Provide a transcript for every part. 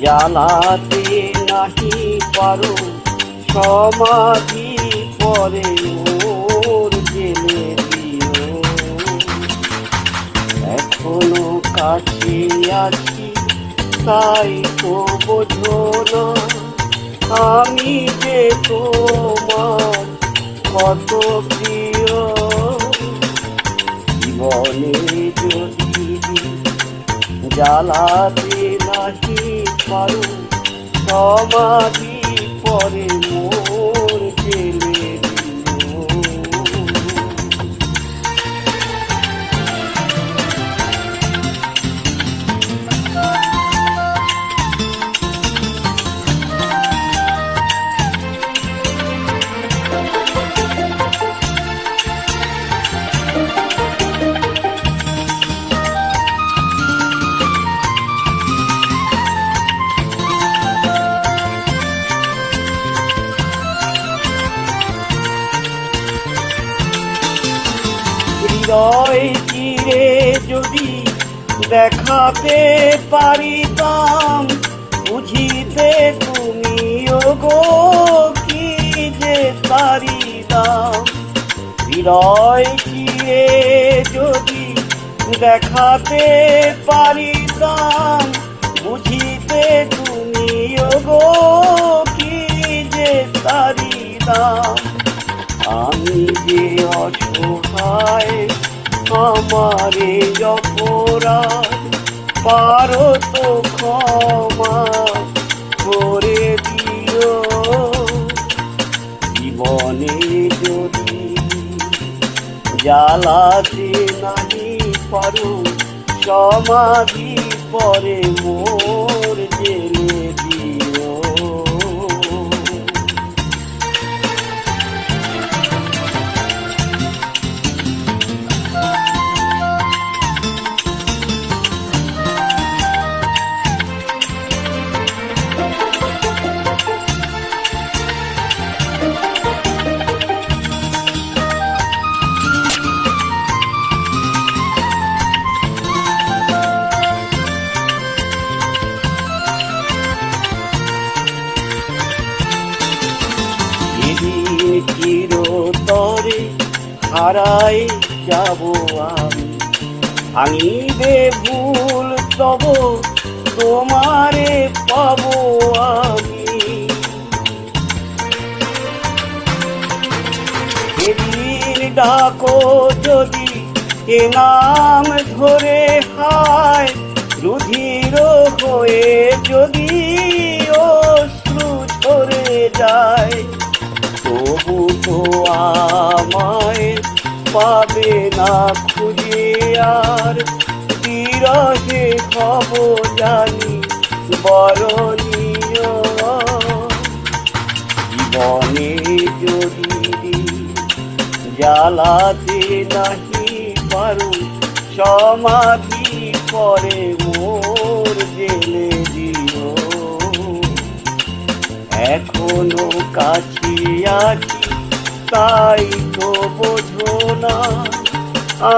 জ্বালাতে নাহি পারো সমাধি পরে মোর জেলে দিও। এখনো কাছে আছি তাই তো বোঝো না আমি যে তোমার কত প্রিয়। জীবনে যদি জ্বালাতে নাহি পারো সমাধি পরে মোর জেলে দিও। হৃদয় চিরে যদি দেখাতে পারিতাম বুঝিতে তুমিও গো কি যে পারিতাম। হৃদয় চিরে যদি দেখাতে পারিতাম বুঝিতে তুমিও গো কি যে পারিতাম। আমি যে অসহায় আমারে অপরাধ পারো তো ক্ষমা করে দিও। জীবনে যদি জ্বালাতে নাহি পারো সমাধি পরে মোর জেলে দিও। চিরতরে হারাই যাব আমি ভাঙিবে ভুল তব তোমারে পাব আমি। সেদিন ডাকো যদি এ নাম ধরে হায় রুধির হয়ে যদি অশ্রু ঝরে যায় তবু তো আমায় পাবে না খুঁজে আর বিরহে হব জানি বরণীয়। জীবনে যদি জ্বালাতে নাহি পারো সমাধি পরে মোর জেলে দিও। এখনো কাছে আছি তাই তো বোঝো না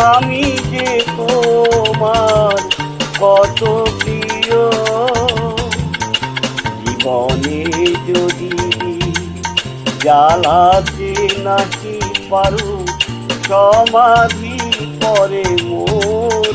আমি যে তোমার কত প্রিয়। জীবনে যদি জ্বালাতে নাহি পারো সমাধি পরে মোর